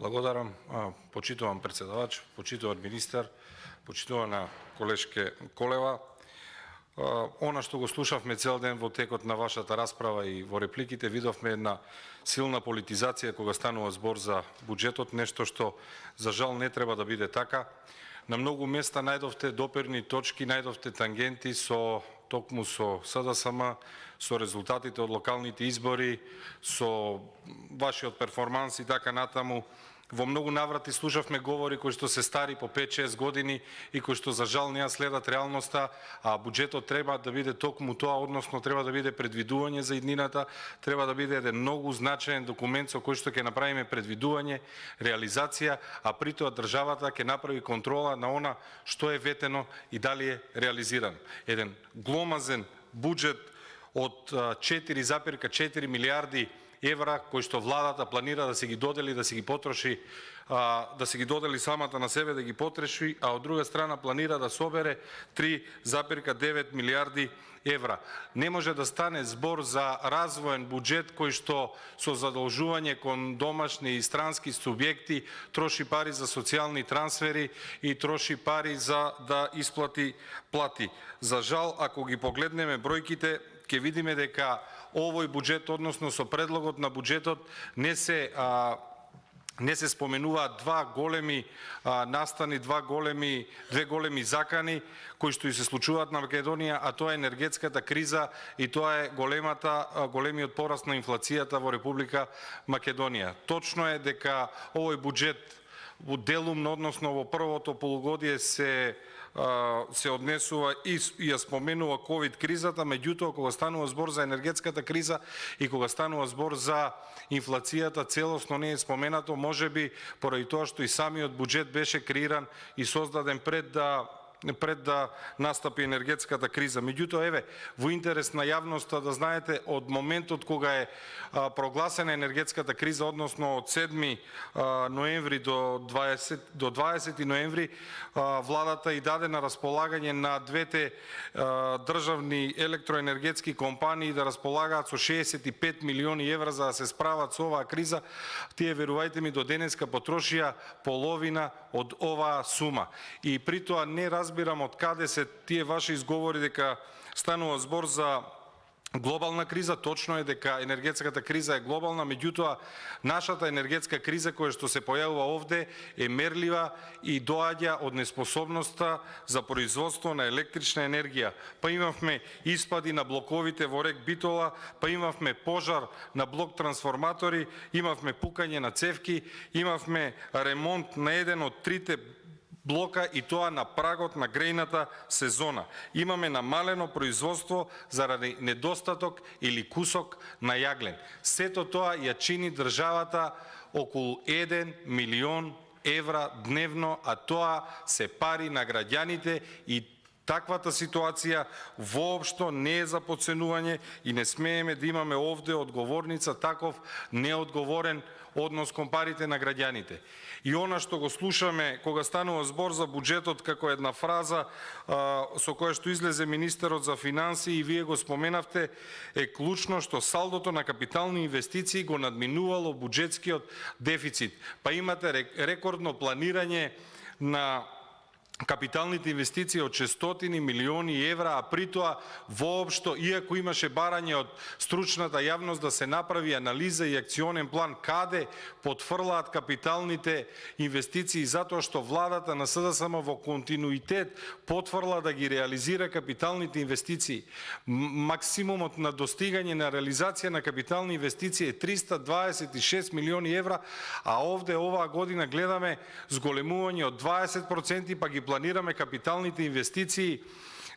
Благодарам, почитуван председавач, почитуван министар, почитувана колешке Колева. Она што го слушавме цел ден во текот на вашата расправа и во репликите, видовме една силна политизација кога станува збор за буџетот, нешто што за жал не треба да биде така. На многу места најдовте доперни точки, најдовте тангенти токму со СДСМ, со резултатите од локалните избори, со вашиот перформанс и така натаму. Во многу наврати слушавме говори кои што се стари по 5-6 години и кои што за жал не ја следат реалноста, а буџетот треба да биде токму тоа, односно треба да биде предвидување за иднината, треба да биде еден многу значаен документ со кој што ќе направиме предвидување, реализација, а при тоа државата ќе направи контрола на она што е ветено и дали е реализиран. Еден гломазен буџет од 4,4 милиарди евра кои што владата планира да се ги додели, да се ги потроши, да се ги додели самата на себе да ги потроши, а од друга страна планира да собере 3,9 милиарди евра. Не може да стане збор за развоен буџет кој што со задолжување кон домашни и странски субјекти троши пари за социјални трансфери и троши пари за да исплати плати. За жал, ако ги погледнеме бројките, ќе видиме дека овој буџет, односно со предлогот на буџетот, не се споменуваат два големи настани, две големи закани кои што и се случуваат на Македонија, а тоа е енергетската криза и тоа е големиот пораст на инфлацијата во Република Македонија. Точно е дека овој буџет делумно, односно во првото полугодие се однесува и ја споменува ковид кризата, меѓутоа кога станува збор за енергетската криза и кога станува збор за инфлацијата, целосно не е споменато, можеби поради тоа што и самиот буџет беше креиран и создаден пред да настапи енергетската криза. Меѓутоа, еве, во интерес на јавноста да знаете, од моментот кога е прогласена енергетската криза, односно од 7 ноември до 20 ноември, владата и даде на располагање на двете државни електроенергетски компании да располагаат со 65 милиони евра за да се справат со оваа криза. Тие, верувајте ми, до денеска потрошија половина од оваа сума. И при тоа не разбирам од каде се тие ваши изговори дека станува збор за глобална криза. Точно е дека енергетската криза е глобална, меѓутоа нашата енергетска криза која што се појавува овде е мерлива и доаѓа од неспособноста за производство на електрична енергија. Па имавме испади на блоковите во рек Битола, па имавме пожар на блок трансформатори, имавме пукање на цевки, имавме ремонт на еден од трите блока и тоа на прагот на грејната сезона. Имаме намалено производство заради недостаток или кусок на јаглен. Сето тоа ја чини државата околу 1 милион евра дневно, а тоа се пари на граѓаните и таквата ситуација воопшто не е за подценување и не смееме да имаме овде одговорница таков неодговорен однос кон парите на граѓаните. И она што го слушаме кога станува збор за буџетот како една фраза со која што излезе министерот за финансии и вие го споменавте, е клучно што салдото на капитални инвестиции го надминувало буџетскиот дефицит. Па имате рекордно планирање на капиталните инвестиции од 600 милиони евра, а при тоа воопшто, иако имаше барање од стручната јавност да се направи анализа и акционен план каде потфрлаат капиталните инвестиции, затоа што владата на СДСМ во континуитет потфрла да ги реализира капиталните инвестиции. Максимумот на достигање на реализација на капитални инвестиции е 326 милиони евра, а овде оваа година гледаме зголемување од 20%, па ги планираме капиталните инвестиции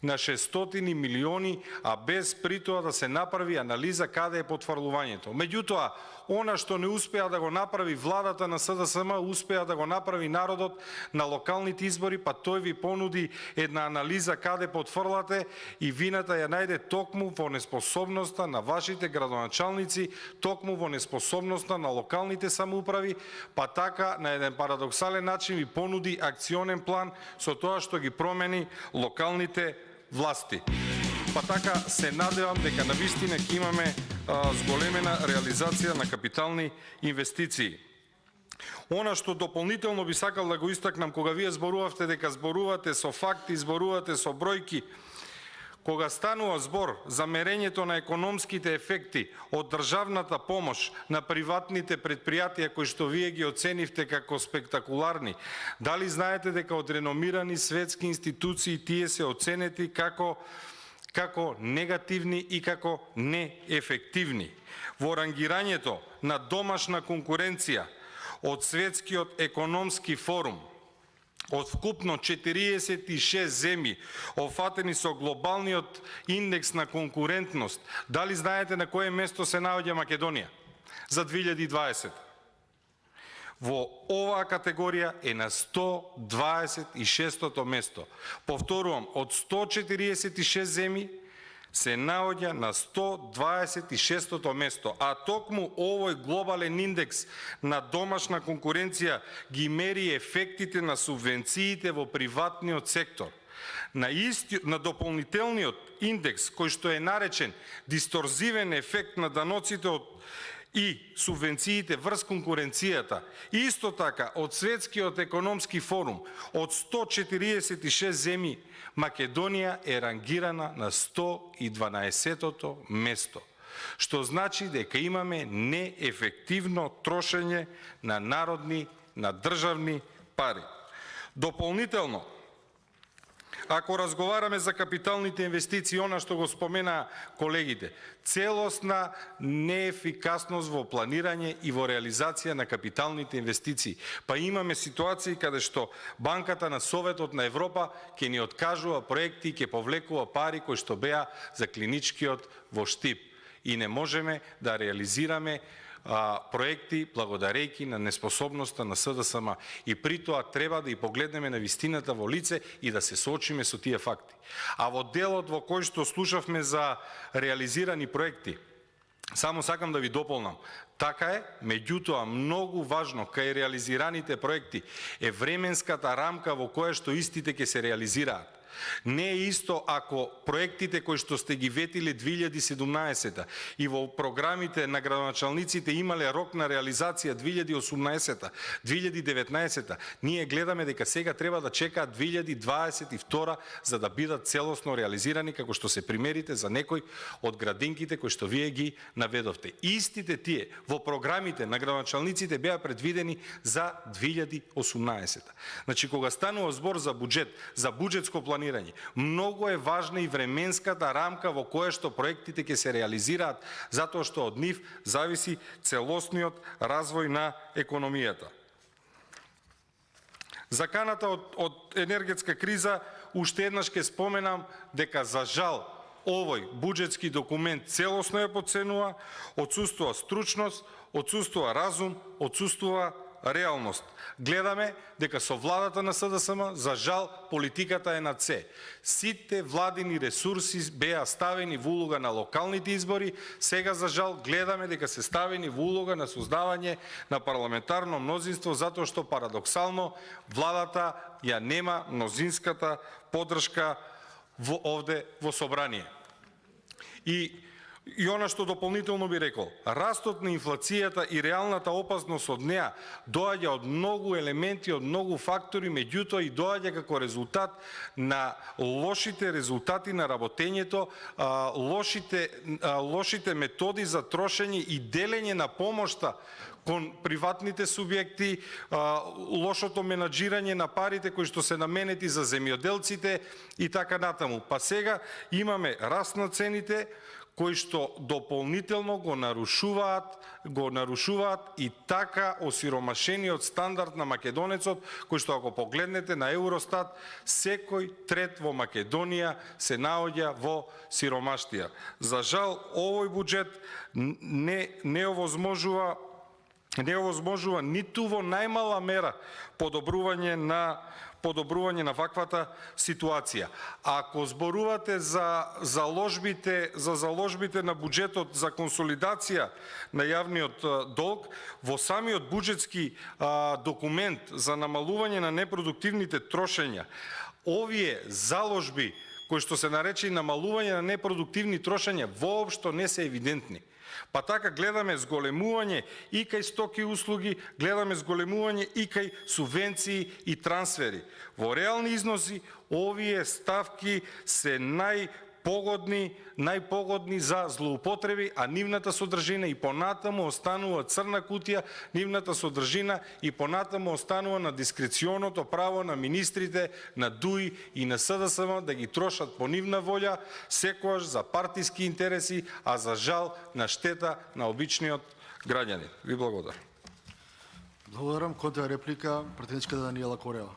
на 600 милиони, а без при тоа да се направи анализа каде е потфрлувањето. Меѓутоа, она што не успеа да го направи владата на СДСМ, успеа да го направи народот на локалните избори, па тој ви понуди една анализа каде потфрлате и вината ја најде токму во неспособноста на вашите градоначалници, токму во неспособноста на локалните самоуправи, па така на еден парадоксален начин ви понуди акционен план со тоа што ги промени локалните власти. Па така се надевам дека навистина ќе имаме зголемена реализација на капитални инвестиции. Она што дополнително би сакал да го истакнам, кога вие зборувавте дека зборувате со факти, зборувате со бројки, кога станува збор за мерењето на економските ефекти од државната помош на приватните предпријатија кои што вие ги оценивте како спектакуларни, дали знаете дека од реномирани светски институции тие се оценети како негативни и како неефективни? Во рангирањето на домашна конкуренција од Светскиот економски форум, од вкупно 46 земји офатени со глобалниот индекс на конкурентност, дали знаете на кое место се наоѓа Македонија за 2020? Во оваа категорија е на 126-то место. Повторувам, од 146 земји се наоѓа на 126-то место, а токму овој глобален индекс на домашна конкуренција ги мери ефектите на субвенциите во приватниот сектор. На дополнителниот индекс, кој што е наречен дисторзивен ефект на даноците и субвенциите врз конкуренцијата, исто така од Светскиот економски форум, од 146 земји, Македонија е рангирана на 112-то место, што значи дека имаме неефективно трошење на народни, на државни пари. Дополнително, ако разговараме за капиталните инвестиции, она што го спомена колегите, целосна неефикасност во планирање и во реализација на капиталните инвестиции. Па имаме ситуации каде што Банката на Советот на Европа ќе ни откажува проекти и ќе повлекува пари кои што беа за клиничкиот во Штип. И не можеме да реализираме проекти благодарејќи на неспособноста на СДСМ. И при тоа треба да и погледнеме на вистината во лице и да се соочиме со тие факти. А во делот во кој што слушавме за реализирани проекти, само сакам да ви дополнам. Така е, меѓутоа многу важно кај реализираните проекти е временската рамка во која што истите ќе се реализираат. Не е исто ако проектите кои што сте ги ветиле 2017 и во програмите на градоначалниците имале рок на реализација 2018, 2019, ние гледаме дека сега треба да чекаат 2022 за да бидат целосно реализирани, како што се примерите за некои од градинките кои што вие ги наведовте. Истите тие во програмите на градоначалниците беа предвидени за 2018. Значи, кога станува збор за буџет, за буџетско планирање, многу е важна и временската рамка во која што проектите ќе се реализираат, затоа што од нив зависи целосниот развој на економијата. Заканата од енергетска криза, уште еднаш ќе споменам дека за жал овој буџетски документ целосно ја подценува, отсуствува стручност, отсуствува разум, отсуствува реалност. Гледаме дека со владата на СДСМ, за жал, политиката е на С. Сите владини ресурси беа ставени во улога на локалните избори, сега за жал гледаме дека се ставени во улога на создавање на парламентарно мнозинство, затоа што парадоксално владата ја нема мнозинската поддршка овде во собрание. И она што дополнително би рекол, растот на инфлацијата и реалната опасност од неа доаѓа од многу елементи, од многу фактори, меѓутоа и доаѓа како резултат на лошите резултати на работењето, лошите методи за трошење и делење на помошта кон приватните субјекти, лошото менаџирање на парите кои што се наменети за земјоделците и така натаму. Па сега имаме раст на цените, кои што дополнително го нарушуваат и така осиромашениот стандард на македонецот, кој што ако погледнете на Евростат, секој трет во Македонија се наоѓа во сиромаштија. За жал, овој буџет не овозможува ниту во најмала мера подобрување на ваквата ситуација. Ако зборувате за заложбите на буџетот за консолидација на јавниот долг, во самиот буџетски документ за намалување на непродуктивните трошења, овие заложби кои што се нарече намалување на непродуктивни трошења воопшто не се евидентни. Па така гледаме зголемување и кај стоки и услуги, гледаме зголемување и кај субвенции и трансфери. Во реални износи овие ставки се најпогодни за злоупотреби, а нивната содржина и понатаму останува црна кутија, нивната содржина и понатаму останува на дискреционото право на министрите, на ДУИ и на СДСМ да ги трошат по нивна волја, секогаш за партиски интереси, а за жал на штета на обичниот граѓанин. Ви благодарам. Благодарам. Контра реплика, претеничка Даниела Корела.